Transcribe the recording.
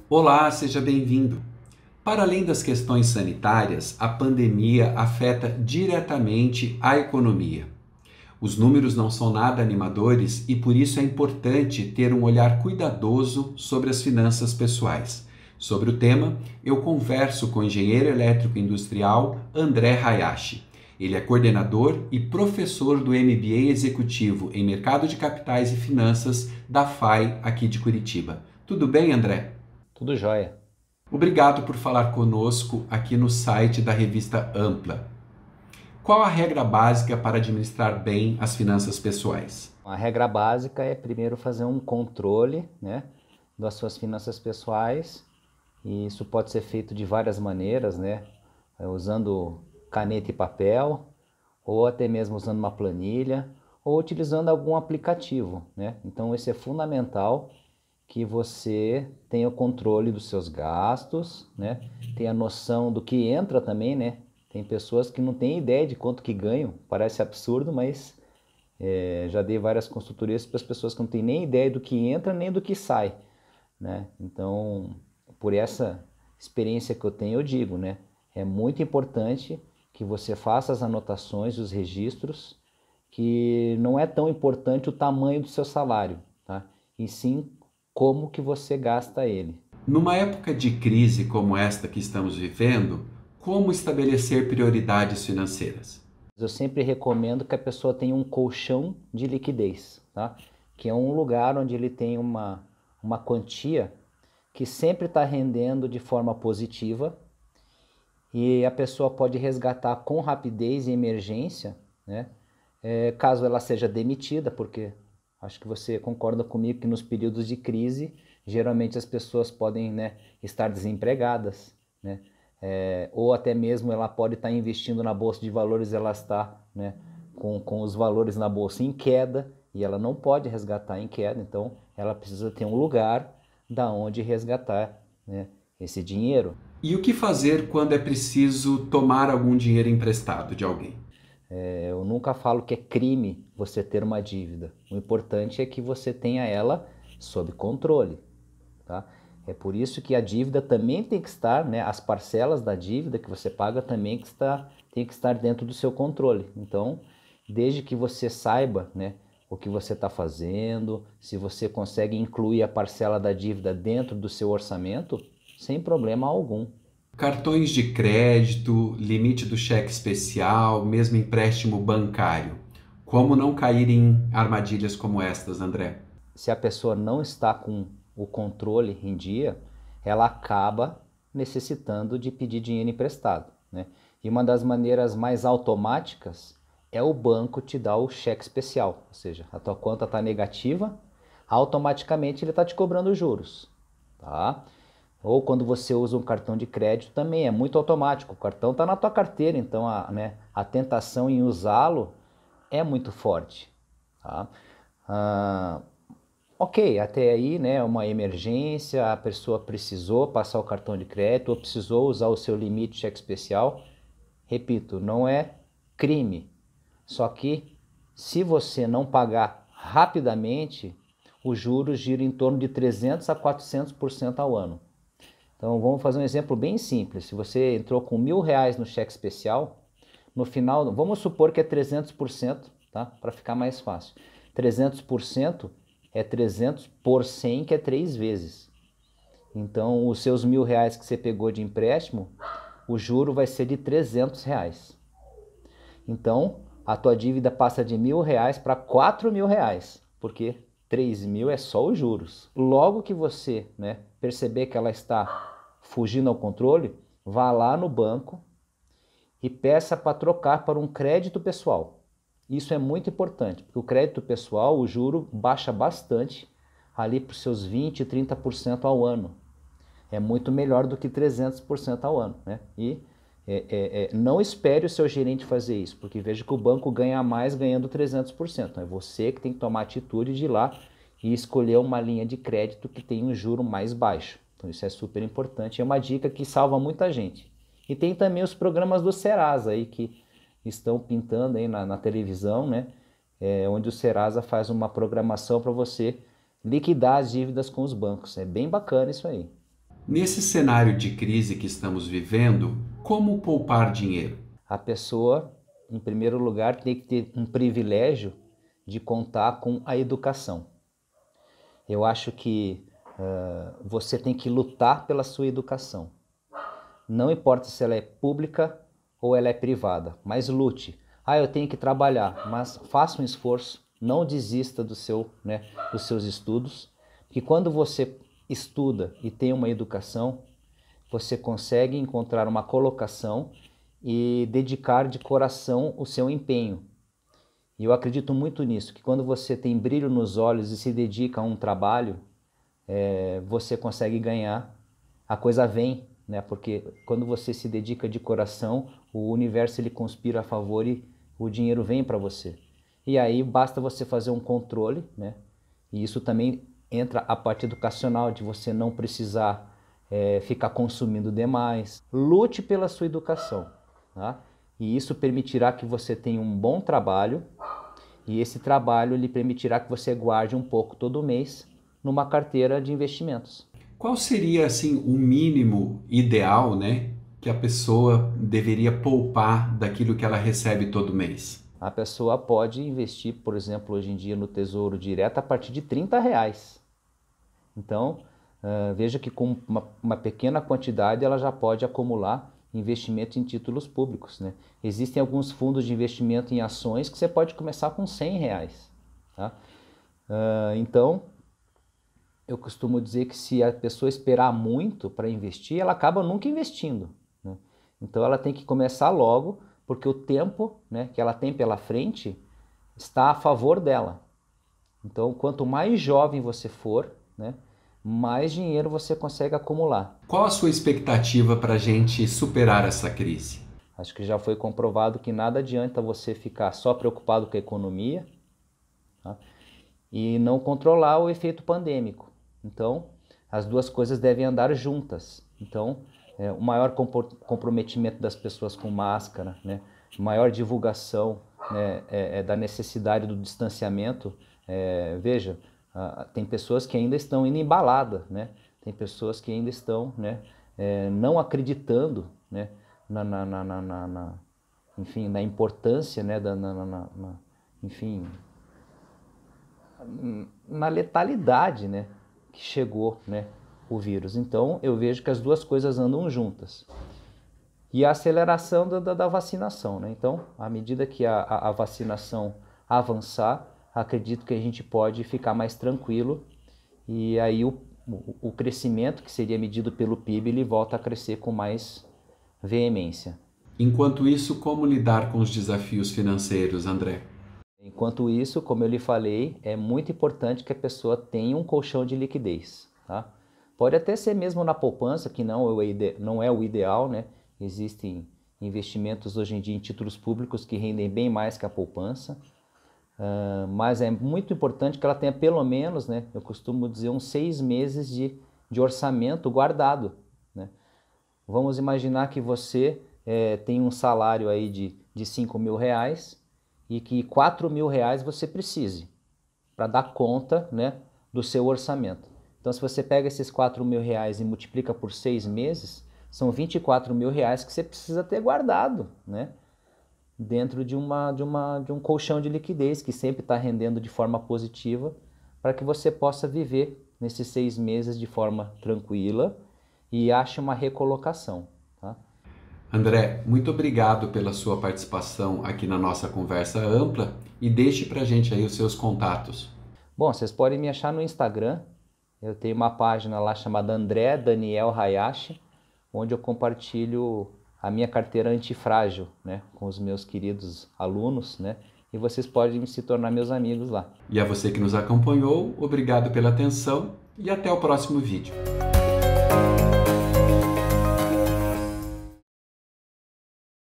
Olá, seja bem-vindo. Para além das questões sanitárias, a pandemia afeta diretamente a economia. Os números não são nada animadores e por isso é importante ter um olhar cuidadoso sobre as finanças pessoais. Sobre o tema, eu converso com o engenheiro elétrico industrial André Hayashi. Ele é coordenador e professor do MBA Executivo em Mercado de Capitais e Finanças da FAI aqui de Curitiba. Tudo bem, André? Tudo jóia. Obrigado por falar conosco aqui no site da revista Ampla. Qual a regra básica para administrar bem as finanças pessoais? A regra básica é primeiro fazer um controle, das suas finanças pessoais, e isso pode ser feito de várias maneiras, usando caneta e papel, ou até mesmo usando uma planilha, ou utilizando algum aplicativo, Então, isso é fundamental que você tenha o controle dos seus gastos, tenha noção do que entra também, Tem pessoas que não têm ideia de quanto que ganham, parece absurdo, mas já dei várias consultorias para as pessoas que não têm nem ideia do que entra nem do que sai, Então, por essa experiência que eu tenho, eu digo, é muito importante que você faça as anotações, os registros, que não é tão importante o tamanho do seu salário, tá? E sim como que você gasta ele. Numa época de crise como esta que estamos vivendo, como estabelecer prioridades financeiras? Eu sempre recomendo que a pessoa tenha um colchão de liquidez, tá? Que é um lugar onde ele tem uma quantia que sempre está rendendo de forma positiva e a pessoa pode resgatar com rapidez e emergência, caso ela seja demitida, porque acho que você concorda comigo que nos períodos de crise, geralmente as pessoas podem, estar desempregadas, ou até mesmo ela pode estar investindo na bolsa de valores, ela está, com os valores na bolsa em queda e ela não pode resgatar em queda, então ela precisa ter um lugar da onde resgatar, esse dinheiro. E o que fazer quando é preciso tomar algum dinheiro emprestado de alguém? Eu nunca falo que é crime você ter uma dívida. O importante é que você tenha ela sob controle, tá? É por isso que a dívida também tem que estar, as parcelas da dívida que você paga também tem que estar dentro do seu controle. Então, desde que você saiba, o que você está fazendo, se você consegue incluir a parcela da dívida dentro do seu orçamento, sem problema algum. Cartões de crédito, limite do cheque especial, mesmo empréstimo bancário. Como não cair em armadilhas como estas, André? Se a pessoa não está com o controle em dia, ela acaba necessitando de pedir dinheiro emprestado, E uma das maneiras mais automáticas é o banco te dar o cheque especial, ou seja, a tua conta está negativa, automaticamente ele está te cobrando juros, tá? Ou quando você usa um cartão de crédito também é muito automático, o cartão está na tua carteira, então a tentação em usá-lo é muito forte, tá? Ah, Ok, até aí, uma emergência, a pessoa precisou passar o cartão de crédito ou precisou usar o seu limite de cheque especial. Repito, não é crime. Só que se você não pagar rapidamente, os juros giram em torno de 300 a 400% ao ano. Então vamos fazer um exemplo bem simples. Se você entrou com R$ 1.000 no cheque especial, no final, vamos supor que é 300%, tá? Para ficar mais fácil. 300% é 300 por 100, que é 3 vezes. Então, os seus R$ 1.000 que você pegou de empréstimo, o juro vai ser de R$ 300. Então, a tua dívida passa de R$ 1.000 para R$ 4.000, porque 3.000 é só os juros. Logo que você, perceber que ela está fugindo ao controle, vá lá no banco e peça para trocar para um crédito pessoal. Isso é muito importante, porque o crédito pessoal, o juro baixa bastante, ali para os seus 20, 30% ao ano. É muito melhor do que 300% ao ano, E não espere o seu gerente fazer isso, porque veja que o banco ganha mais ganhando 300%. É você que tem que tomar a atitude de ir lá e escolher uma linha de crédito que tem um juro mais baixo. Então isso é super importante, é uma dica que salva muita gente. E tem também os programas do Serasa aí que estão pintando aí na televisão, onde o Serasa faz uma programação para você liquidar as dívidas com os bancos. É bem bacana isso aí. Nesse cenário de crise que estamos vivendo, como poupar dinheiro? A pessoa, em primeiro lugar, tem que ter um privilégio de contar com a educação. Eu acho que você tem que lutar pela sua educação. Não importa se ela é pública ou ela é privada, mas lute. Eu tenho que trabalhar, mas faça um esforço, não desista dos seus estudos, porque quando você estuda e tem uma educação, você consegue encontrar uma colocação e dedicar de coração o seu empenho. E eu acredito muito nisso, que quando você tem brilho nos olhos e se dedica a um trabalho, você consegue ganhar, a coisa vem, né? Porque quando você se dedica de coração, o universo ele conspira a favor e o dinheiro vem para você. E aí basta você fazer um controle, né? E isso também entra a parte educacional, de você não precisar ficar consumindo demais. Lute pela sua educação, tá? E isso permitirá que você tenha um bom trabalho, e esse trabalho lhe permitirá que você guarde um pouco todo mês numa carteira de investimentos. Qual seria, assim, o mínimo ideal, né, que a pessoa deveria poupar daquilo que ela recebe todo mês? A pessoa pode investir, por exemplo, hoje em dia no Tesouro Direto a partir de R$ 30. Então, veja que com uma pequena quantidade ela já pode acumular investimento em títulos públicos, né? Existem alguns fundos de investimento em ações que você pode começar com R$ 100. Tá? Então, eu costumo dizer que se a pessoa esperar muito para investir, ela acaba nunca investindo, né? Então ela tem que começar logo, porque o tempo, né, que ela tem pela frente está a favor dela. Então, quanto mais jovem você for, né, mais dinheiro você consegue acumular. Qual a sua expectativa para a gente superar essa crise? Acho que já foi comprovado que nada adianta você ficar só preocupado com a economia, tá, e não controlar o efeito pandêmico. Então, as duas coisas devem andar juntas. Então, o maior comprometimento das pessoas com máscara, né, maior divulgação, né, da necessidade do distanciamento. Veja, tem pessoas que ainda estão indo em balada, né? Tem pessoas que ainda estão, né, não acreditando, né, enfim, na importância, né, enfim, na letalidade, né, que chegou, né, o vírus. Então, eu vejo que as duas coisas andam juntas. E a aceleração da vacinação, né? Então, à medida que a vacinação avançar, acredito que a gente pode ficar mais tranquilo, e aí o crescimento, que seria medido pelo PIB, ele volta a crescer com mais veemência. Enquanto isso, como lidar com os desafios financeiros, André? Enquanto isso, como eu lhe falei, é muito importante que a pessoa tenha um colchão de liquidez, tá? Pode até ser mesmo na poupança, que não é o ideal, né? Existem investimentos hoje em dia em títulos públicos que rendem bem mais que a poupança, mas é muito importante que ela tenha pelo menos, né, eu costumo dizer, uns 6 meses de orçamento guardado, né? Vamos imaginar que você tem um salário aí de R$ 5.000 e que R$ 4.000 você precise para dar conta, né, do seu orçamento. Então, se você pega esses R$ 4.000 e multiplica por 6 meses, são R$ 24.000 que você precisa ter guardado, né, dentro de um colchão de liquidez que sempre está rendendo de forma positiva, para que você possa viver nesses 6 meses de forma tranquila e ache uma recolocação. Tá? André, muito obrigado pela sua participação aqui na nossa conversa ampla, e deixe para a gente aí os seus contatos. Bom, vocês podem me achar no Instagram. Eu tenho uma página lá chamada André Daniel Hayashi, onde eu compartilho a minha carteira antifrágil, né, com os meus queridos alunos, né, e vocês podem se tornar meus amigos lá. E a você que nos acompanhou, obrigado pela atenção e até o próximo vídeo.